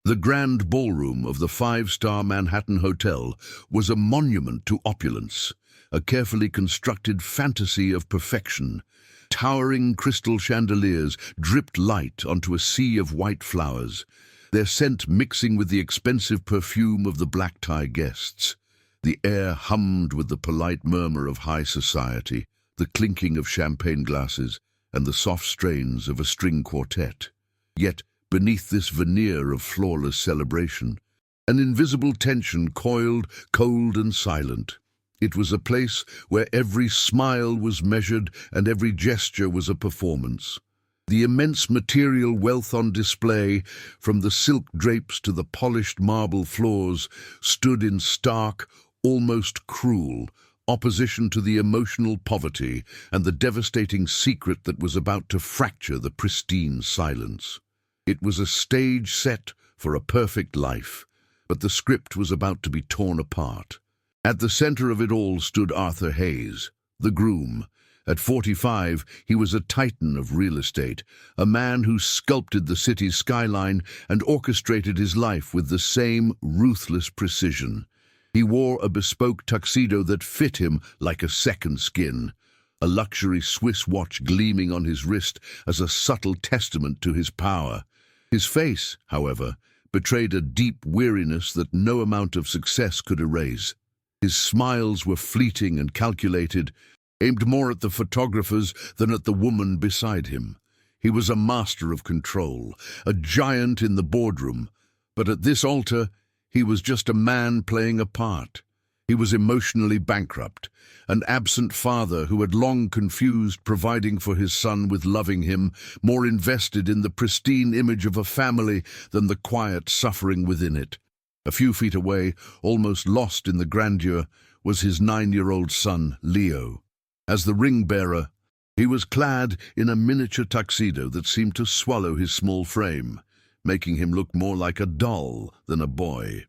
The grand ballroom of the five-star Manhattan Hotel was a monument to opulence, a carefully constructed fantasy of perfection. Towering crystal chandeliers dripped light onto a sea of white flowers, their scent mixing with the expensive perfume of the black-tie guests. The air hummed with the polite murmur of high society, the clinking of champagne glasses, and the soft strains of a string quartet. Yet, beneath this veneer of flawless celebration, an invisible tension coiled, cold and silent. It was a place where every smile was measured and every gesture was a performance. The immense material wealth on display, from the silk drapes to the polished marble floors, stood in stark, almost cruel, opposition to the emotional poverty and the devastating secret that was about to fracture the pristine silence. It was a stage set for a perfect life, but the script was about to be torn apart. At the center of it all stood Arthur Hayes, the groom. At 45, he was a titan of real estate, a man who sculpted the city's skyline and orchestrated his life with the same ruthless precision. He wore a bespoke tuxedo that fit him like a second skin, a luxury Swiss watch gleaming on his wrist as a subtle testament to his power. His face, however, betrayed a deep weariness that no amount of success could erase. His smiles were fleeting and calculated, aimed more at the photographers than at the woman beside him. He was a master of control, a giant in the boardroom, but at this altar, he was just a man playing a part. He was emotionally bankrupt, an absent father who had long confused providing for his son with loving him, more invested in the pristine image of a family than the quiet suffering within it. A few feet away, almost lost in the grandeur, was his 9-year-old son, Leo. As the ring-bearer, he was clad in a miniature tuxedo that seemed to swallow his small frame, making him look more like a doll than a boy.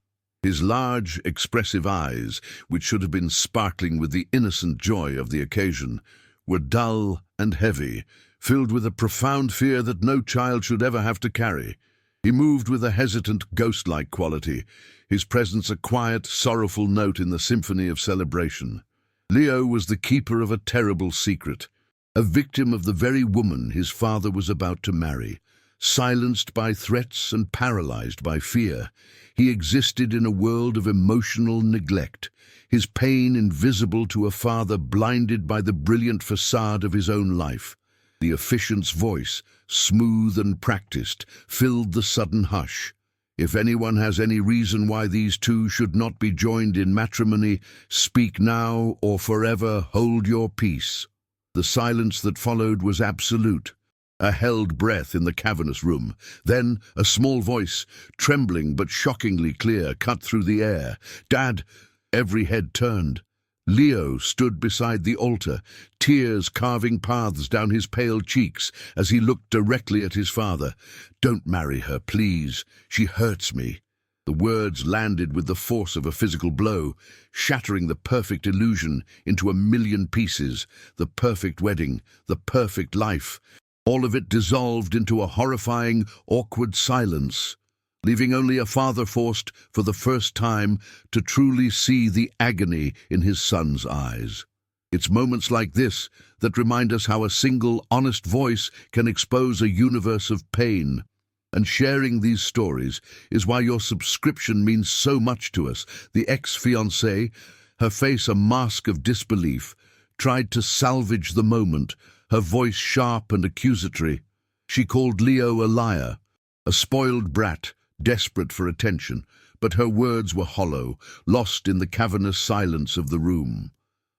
His large, expressive eyes, which should have been sparkling with the innocent joy of the occasion, were dull and heavy, filled with a profound fear that no child should ever have to carry. He moved with a hesitant, ghost-like quality, his presence a quiet, sorrowful note in the symphony of celebration. Leo was the keeper of a terrible secret, a victim of the very woman his father was about to marry. Silenced by threats and paralyzed by fear, he existed in a world of emotional neglect, his pain invisible to a father blinded by the brilliant facade of his own life. The officiant's voice, smooth and practiced, filled the sudden hush. If anyone has any reason why these two should not be joined in matrimony, speak now or forever hold your peace. The silence that followed was absolute. A held breath in the cavernous room. Then a small voice, trembling but shockingly clear, cut through the air. "Dad!" Every head turned. Leo stood beside the altar, tears carving paths down his pale cheeks as he looked directly at his father. "Don't marry her, please. She hurts me." The words landed with the force of a physical blow, shattering the perfect illusion into a million pieces. The perfect wedding, the perfect life. All of it dissolved into a horrifying, awkward silence, leaving only a father forced, for the first time, to truly see the agony in his son's eyes. It's moments like this that remind us how a single, honest voice can expose a universe of pain. And sharing these stories is why your subscription means so much to us. The ex-fiancée, her face a mask of disbelief, tried to salvage the moment, her voice sharp and accusatory. She called Leo a liar, a spoiled brat, desperate for attention, but her words were hollow, lost in the cavernous silence of the room.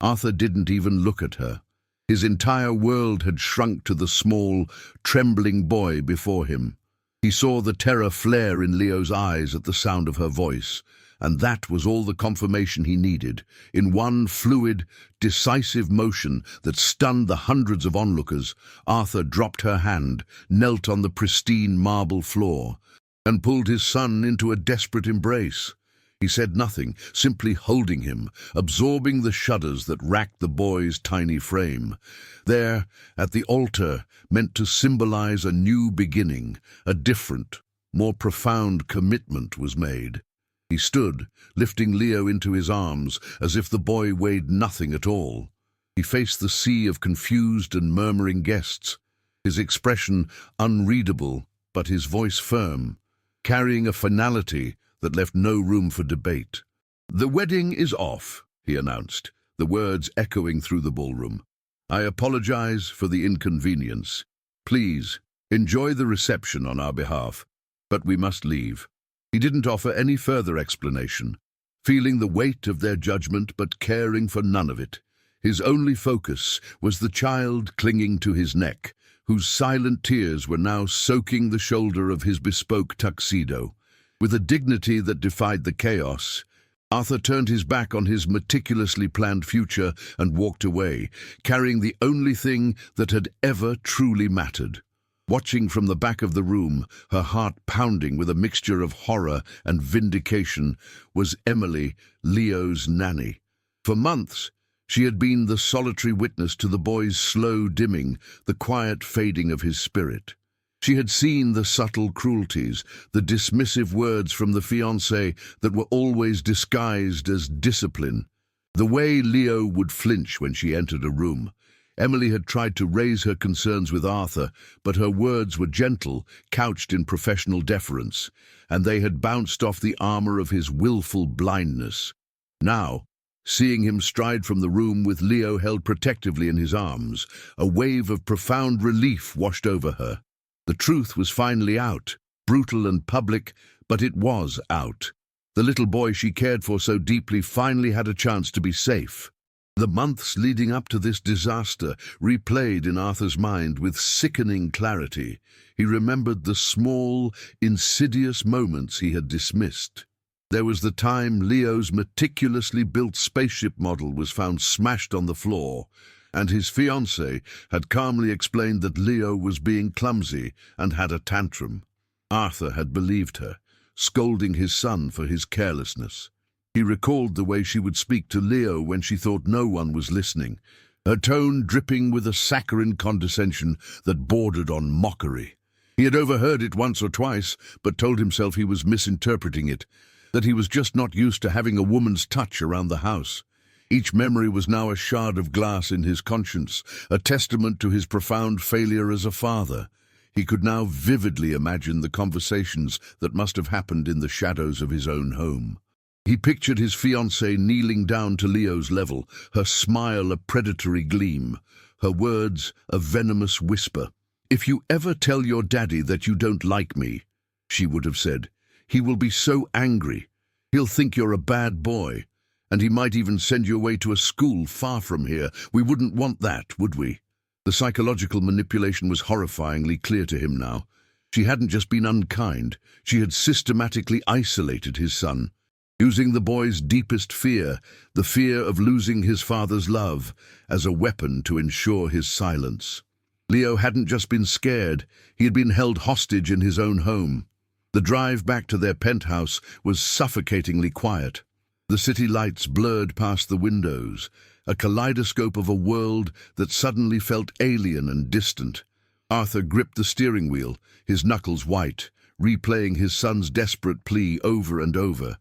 Arthur didn't even look at her. His entire world had shrunk to the small, trembling boy before him. He saw the terror flare in Leo's eyes at the sound of her voice, and that was all the confirmation he needed. In one fluid, decisive motion that stunned the hundreds of onlookers, Arthur dropped her hand, knelt on the pristine marble floor, and pulled his son into a desperate embrace. He said nothing, simply holding him, absorbing the shudders that racked the boy's tiny frame. There, at the altar, meant to symbolize a new beginning, a different, more profound commitment was made. He stood, lifting Leo into his arms as if the boy weighed nothing at all. He faced the sea of confused and murmuring guests, his expression unreadable but his voice firm, carrying a finality that left no room for debate. "The wedding is off," he announced, the words echoing through the ballroom. "I apologize for the inconvenience. Please, enjoy the reception on our behalf, but we must leave." He didn't offer any further explanation, feeling the weight of their judgment but caring for none of it. His only focus was the child clinging to his neck, whose silent tears were now soaking the shoulder of his bespoke tuxedo. With a dignity that defied the chaos, Arthur turned his back on his meticulously planned future and walked away, carrying the only thing that had ever truly mattered. Watching from the back of the room, her heart pounding with a mixture of horror and vindication, was Emily, Leo's nanny. For months, she had been the solitary witness to the boy's slow dimming, the quiet fading of his spirit. She had seen the subtle cruelties, the dismissive words from the fiancé that were always disguised as discipline, the way Leo would flinch when she entered a room. Emily had tried to raise her concerns with Arthur, but her words were gentle, couched in professional deference, and they had bounced off the armor of his willful blindness. Now, seeing him stride from the room with Leo held protectively in his arms, a wave of profound relief washed over her. The truth was finally out, brutal and public, but it was out. The little boy she cared for so deeply finally had a chance to be safe. The months leading up to this disaster replayed in Arthur's mind with sickening clarity. He remembered the small, insidious moments he had dismissed. There was the time Leo's meticulously built spaceship model was found smashed on the floor, and his fiancée had calmly explained that Leo was being clumsy and had a tantrum. Arthur had believed her, scolding his son for his carelessness. He recalled the way she would speak to Leo when she thought no one was listening, her tone dripping with a saccharine condescension that bordered on mockery. He had overheard it once or twice, but told himself he was misinterpreting it, that he was just not used to having a woman's touch around the house. Each memory was now a shard of glass in his conscience, a testament to his profound failure as a father. He could now vividly imagine the conversations that must have happened in the shadows of his own home. He pictured his fiancée kneeling down to Leo's level, her smile a predatory gleam, her words a venomous whisper. "If you ever tell your daddy that you don't like me," she would have said, "he will be so angry. He'll think you're a bad boy, and he might even send you away to a school far from here. We wouldn't want that, would we?" The psychological manipulation was horrifyingly clear to him now. She hadn't just been unkind, she had systematically isolated his son, using the boy's deepest fear, the fear of losing his father's love, as a weapon to ensure his silence. Leo hadn't just been scared, he had been held hostage in his own home. The drive back to their penthouse was suffocatingly quiet. The city lights blurred past the windows, a kaleidoscope of a world that suddenly felt alien and distant. Arthur gripped the steering wheel, his knuckles white, replaying his son's desperate plea over and over.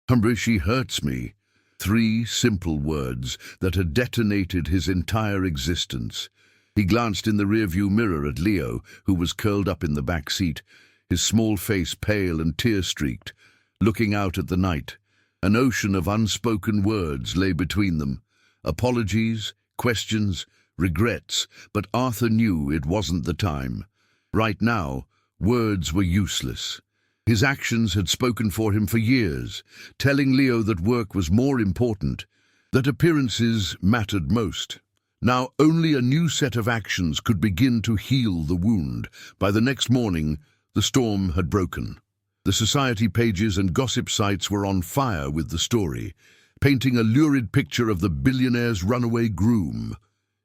"Humbry, she hurts me." 3 simple words that had detonated his entire existence. He glanced in the rearview mirror at Leo, who was curled up in the back seat, his small face pale and tear-streaked, looking out at the night. An ocean of unspoken words lay between them. Apologies, questions, regrets, but Arthur knew it wasn't the time. Right now, words were useless. His actions had spoken for him for years, telling Leo that work was more important, that appearances mattered most. Now only a new set of actions could begin to heal the wound. By the next morning, the storm had broken. The society pages and gossip sites were on fire with the story, painting a lurid picture of the billionaire's runaway groom.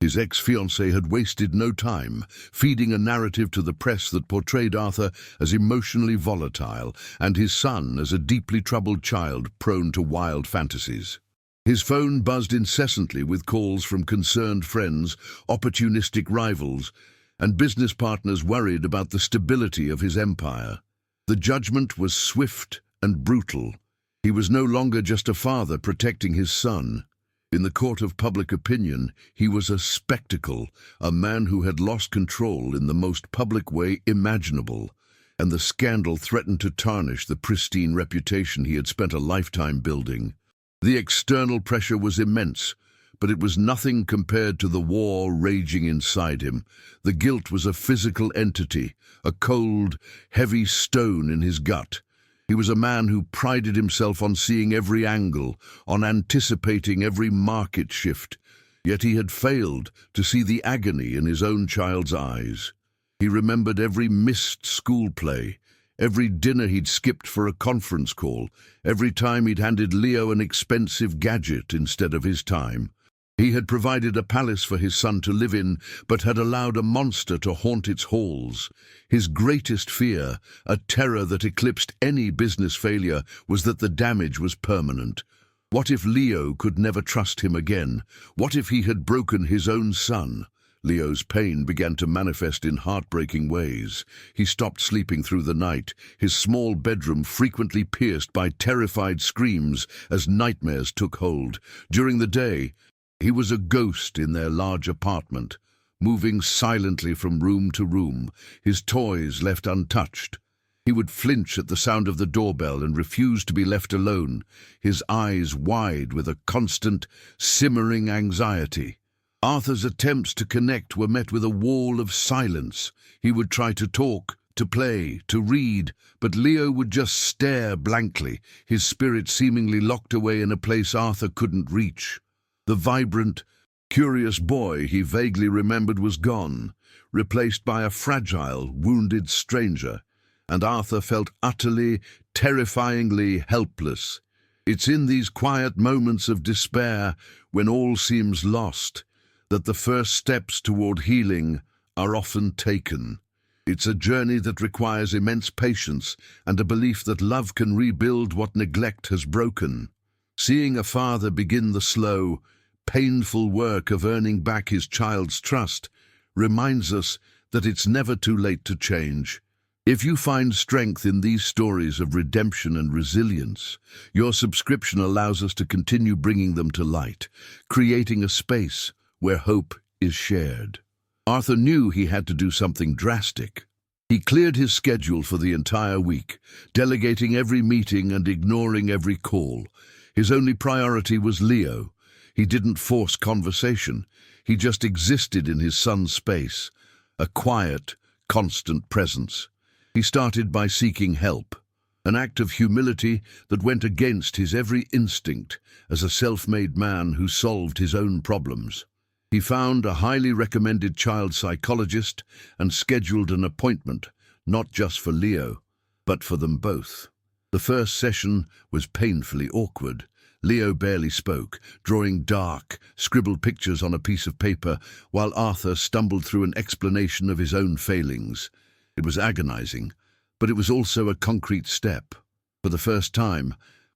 His ex-fiancée had wasted no time, feeding a narrative to the press that portrayed Arthur as emotionally volatile and his son as a deeply troubled child prone to wild fantasies. His phone buzzed incessantly with calls from concerned friends, opportunistic rivals, and business partners worried about the stability of his empire. The judgment was swift and brutal. He was no longer just a father protecting his son. In the court of public opinion, he was a spectacle, a man who had lost control in the most public way imaginable, and the scandal threatened to tarnish the pristine reputation he had spent a lifetime building. The external pressure was immense, but it was nothing compared to the war raging inside him. The guilt was a physical entity, a cold, heavy stone in his gut. He was a man who prided himself on seeing every angle, on anticipating every market shift, yet he had failed to see the agony in his own child's eyes. He remembered every missed school play, every dinner he'd skipped for a conference call, every time he'd handed Leo an expensive gadget instead of his time. He had provided a palace for his son to live in, but had allowed a monster to haunt its halls. His greatest fear, a terror that eclipsed any business failure, was that the damage was permanent. What if Leo could never trust him again? What if he had broken his own son? Leo's pain began to manifest in heartbreaking ways. He stopped sleeping through the night, his small bedroom frequently pierced by terrified screams as nightmares took hold. During the day, he was a ghost in their large apartment, moving silently from room to room, his toys left untouched. He would flinch at the sound of the doorbell and refuse to be left alone, his eyes wide with a constant, simmering anxiety. Arthur's attempts to connect were met with a wall of silence. He would try to talk, to play, to read, but Leo would just stare blankly, his spirit seemingly locked away in a place Arthur couldn't reach. The vibrant, curious boy he vaguely remembered was gone, replaced by a fragile, wounded stranger, and Arthur felt utterly, terrifyingly helpless. It's in these quiet moments of despair, when all seems lost, that the first steps toward healing are often taken. It's a journey that requires immense patience and a belief that love can rebuild what neglect has broken. Seeing a father begin the slow, painful work of earning back his child's trust reminds us that it's never too late to change. If you find strength in these stories of redemption and resilience, your subscription allows us to continue bringing them to light, creating a space where hope is shared. Arthur knew he had to do something drastic. He cleared his schedule for the entire week, delegating every meeting and ignoring every call. His only priority was Leo. He didn't force conversation. He just existed in his son's space, a quiet, constant presence. He started by seeking help, an act of humility that went against his every instinct as a self-made man who solved his own problems. He found a highly recommended child psychologist and scheduled an appointment, not just for Leo, but for them both. The first session was painfully awkward. Leo barely spoke, drawing dark, scribbled pictures on a piece of paper, while Arthur stumbled through an explanation of his own failings. It was agonizing, but it was also a concrete step. For the first time,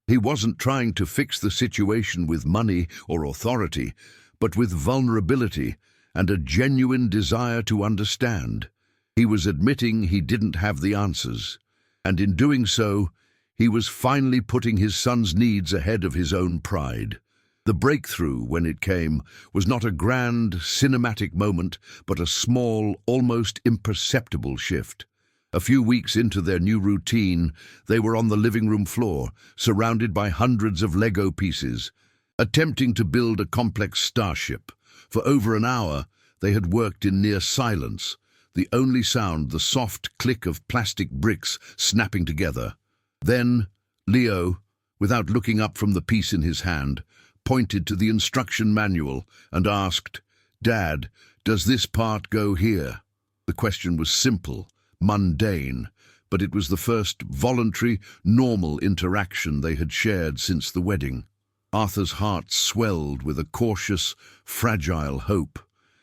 he wasn't trying to fix the situation with money or authority, but with vulnerability and a genuine desire to understand. He was admitting he didn't have the answers, and in doing so, he was finally putting his son's needs ahead of his own pride. The breakthrough, when it came, was not a grand, cinematic moment, but a small, almost imperceptible shift. A few weeks into their new routine, they were on the living room floor, surrounded by hundreds of Lego pieces, attempting to build a complex starship. For over an hour, they had worked in near silence, the only sound the soft click of plastic bricks snapping together. Then, Leo, without looking up from the piece in his hand, pointed to the instruction manual and asked, "Dad, does this part go here?" The question was simple, mundane, but it was the first voluntary, normal interaction they had shared since the wedding. Arthur's heart swelled with a cautious, fragile hope.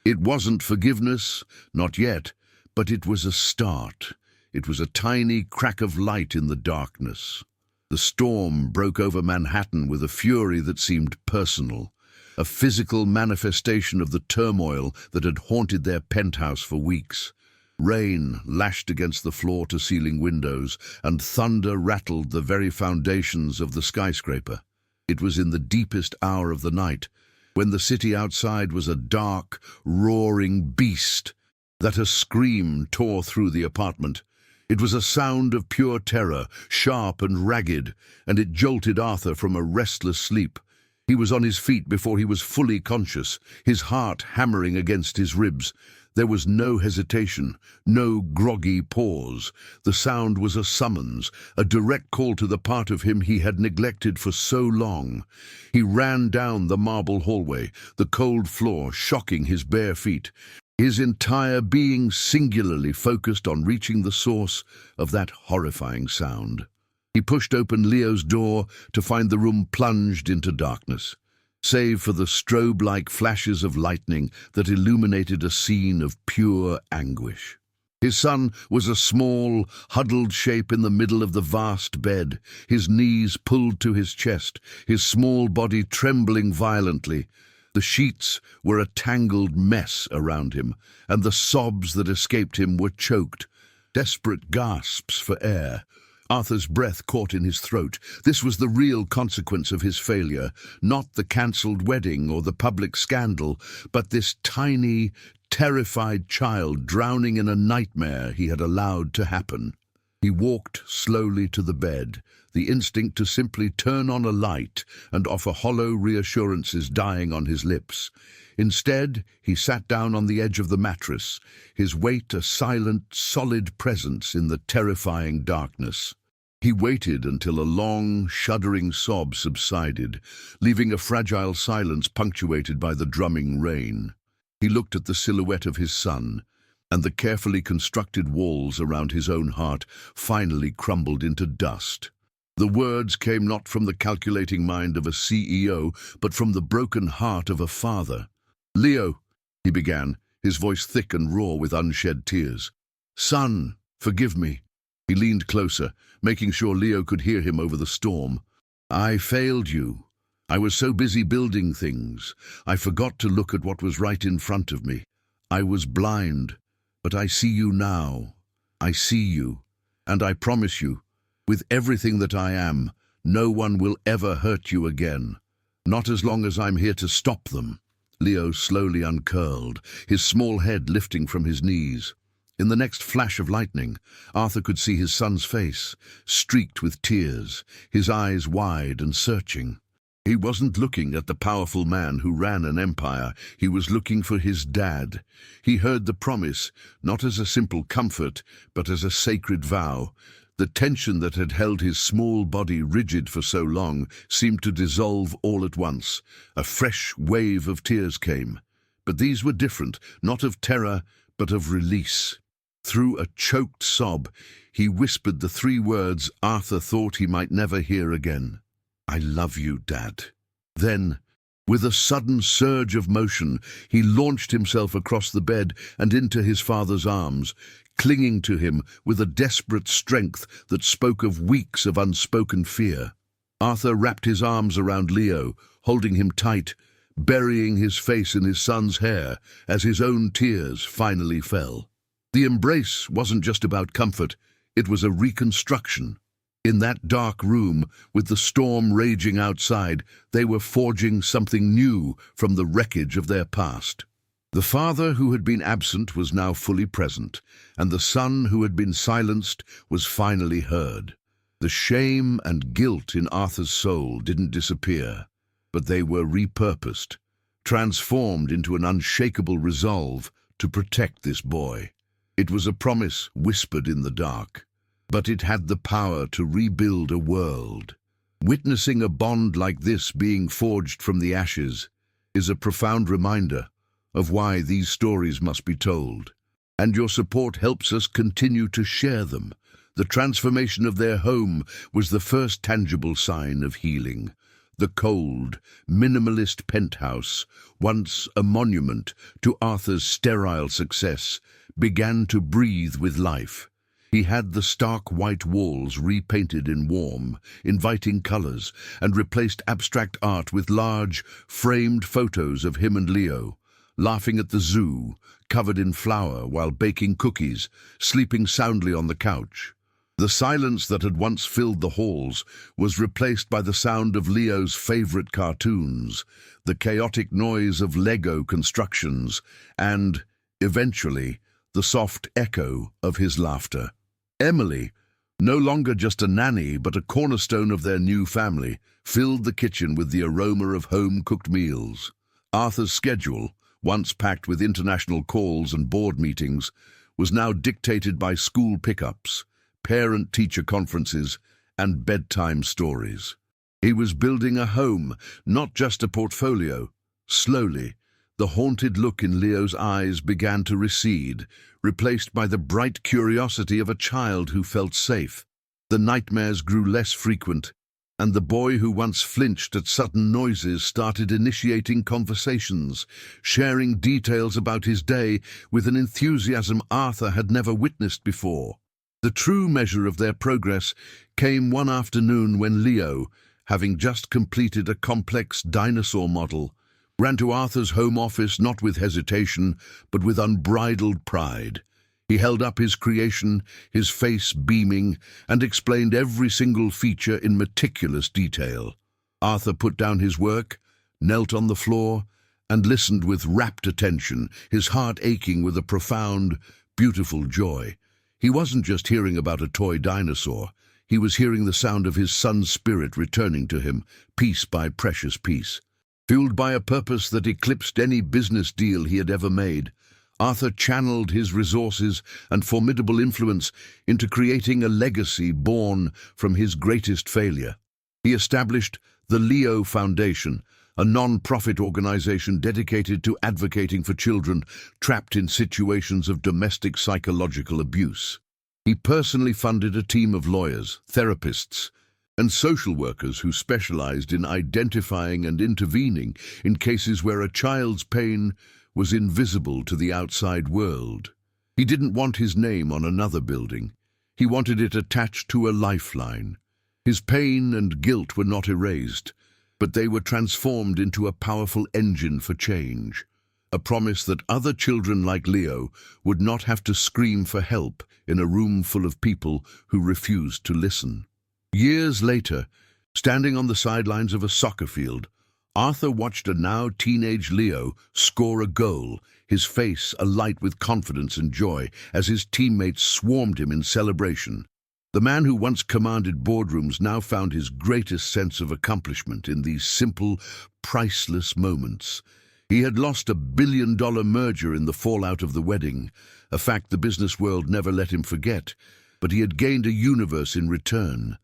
It wasn't forgiveness, not yet, but it was a start. It was a tiny crack of light in the darkness. The storm broke over Manhattan with a fury that seemed personal, a physical manifestation of the turmoil that had haunted their penthouse for weeks. Rain lashed against the floor-to-ceiling windows, and thunder rattled the very foundations of the skyscraper. It was in the deepest hour of the night, when the city outside was a dark, roaring beast, that a scream tore through the apartment. It was a sound of pure terror, sharp and ragged, and it jolted Arthur from a restless sleep. He was on his feet before he was fully conscious, his heart hammering against his ribs. There was no hesitation, no groggy pause. The sound was a summons, a direct call to the part of him he had neglected for so long. He ran down the marble hallway, the cold floor shocking his bare feet, his entire being singularly focused on reaching the source of that horrifying sound. He pushed open Leo's door to find the room plunged into darkness, save for the strobe-like flashes of lightning that illuminated a scene of pure anguish. His son was a small, huddled shape in the middle of the vast bed, his knees pulled to his chest, his small body trembling violently. The sheets were a tangled mess around him, and the sobs that escaped him were choked, desperate gasps for air. Arthur's breath caught in his throat. This was the real consequence of his failure, not the cancelled wedding or the public scandal, but this tiny, terrified child drowning in a nightmare he had allowed to happen. He walked slowly to the bed, the instinct to simply turn on a light and offer hollow reassurances dying on his lips. Instead, he sat down on the edge of the mattress, his weight a silent, solid presence in the terrifying darkness. He waited until a long, shuddering sob subsided, leaving a fragile silence punctuated by the drumming rain. He looked at the silhouette of his son, and the carefully constructed walls around his own heart finally crumbled into dust. The words came not from the calculating mind of a CEO, but from the broken heart of a father. "Leo," he began, his voice thick and raw with unshed tears. "Son, forgive me." He leaned closer, making sure Leo could hear him over the storm. "I failed you. I was so busy building things. I forgot to look at what was right in front of me. I was blind, but I see you now. I see you, and I promise you, with everything that I am, no one will ever hurt you again. Not as long as I'm here to stop them." Leo slowly uncurled, his small head lifting from his knees. In the next flash of lightning, Arthur could see his son's face, streaked with tears, his eyes wide and searching. He wasn't looking at the powerful man who ran an empire. He was looking for his dad. He heard the promise, not as a simple comfort, but as a sacred vow. The tension that had held his small body rigid for so long seemed to dissolve all at once. A fresh wave of tears came. But these were different, not of terror, but of release. Through a choked sob, he whispered the 3 words Arthur thought he might never hear again. "I love you, Dad." Then, with a sudden surge of motion, he launched himself across the bed and into his father's arms, clinging to him with a desperate strength that spoke of weeks of unspoken fear. Arthur wrapped his arms around Leo, holding him tight, burying his face in his son's hair as his own tears finally fell. The embrace wasn't just about comfort, it was a reconstruction. In that dark room, with the storm raging outside, they were forging something new from the wreckage of their past. The father who had been absent was now fully present, and the son who had been silenced was finally heard. The shame and guilt in Arthur's soul didn't disappear, but they were repurposed, transformed into an unshakable resolve to protect this boy. It was a promise whispered in the dark, but it had the power to rebuild a world. Witnessing a bond like this being forged from the ashes is a profound reminder of why these stories must be told, and your support helps us continue to share them. The transformation of their home was the first tangible sign of healing. The cold, minimalist penthouse, once a monument to Arthur's sterile success, began to breathe with life. He had the stark white walls repainted in warm, inviting colors, and replaced abstract art with large, framed photos of him and Leo. laughing at the zoo, covered in flour while baking cookies, sleeping soundly on the couch. The silence that had once filled the halls was replaced by the sound of Leo's favorite cartoons, the chaotic noise of Lego constructions, and, eventually, the soft echo of his laughter. Emily, no longer just a nanny but a cornerstone of their new family, filled the kitchen with the aroma of home-cooked meals. Arthur's schedule, once packed with international calls and board meetings, was now dictated by school pickups, parent-teacher conferences, and bedtime stories. He was building a home, not just a portfolio. Slowly, the haunted look in Leo's eyes began to recede, replaced by the bright curiosity of a child who felt safe. The nightmares grew less frequent, and the boy who once flinched at sudden noises started initiating conversations, sharing details about his day with an enthusiasm Arthur had never witnessed before. The true measure of their progress came one afternoon when Leo, having just completed a complex dinosaur model, ran to Arthur's home office not with hesitation, but with unbridled pride. He held up his creation, his face beaming, and explained every single feature in meticulous detail. Arthur put down his work, knelt on the floor, and listened with rapt attention, his heart aching with a profound, beautiful joy. He wasn't just hearing about a toy dinosaur. He was hearing the sound of his son's spirit returning to him, piece by precious piece. Fueled by a purpose that eclipsed any business deal he had ever made, Arthur channeled his resources and formidable influence into creating a legacy born from his greatest failure. He established the Leo Foundation, a non-profit organization dedicated to advocating for children trapped in situations of domestic psychological abuse. He personally funded a team of lawyers, therapists, and social workers who specialized in identifying and intervening in cases where a child's pain was invisible to the outside world. He didn't want his name on another building. He wanted it attached to a lifeline. His pain and guilt were not erased, but they were transformed into a powerful engine for change, a promise that other children like Leo would not have to scream for help in a room full of people who refused to listen. Years later, standing on the sidelines of a soccer field, Arthur watched a now teenage Leo score a goal, his face alight with confidence and joy as his teammates swarmed him in celebration. The man who once commanded boardrooms now found his greatest sense of accomplishment in these simple, priceless moments. He had lost $1 billion merger in the fallout of the wedding, a fact the business world never let him forget, but he had gained a universe in return.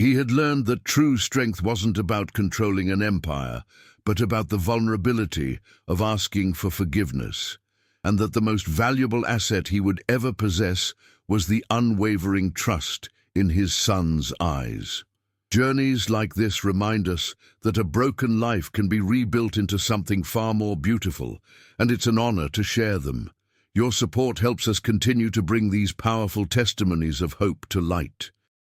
He had learned that true strength wasn't about controlling an empire, but about the vulnerability of asking for forgiveness, and that the most valuable asset he would ever possess was the unwavering trust in his son's eyes. Journeys like this remind us that a broken life can be rebuilt into something far more beautiful, and it's an honor to share them. Your support helps us continue to bring these powerful testimonies of hope to light.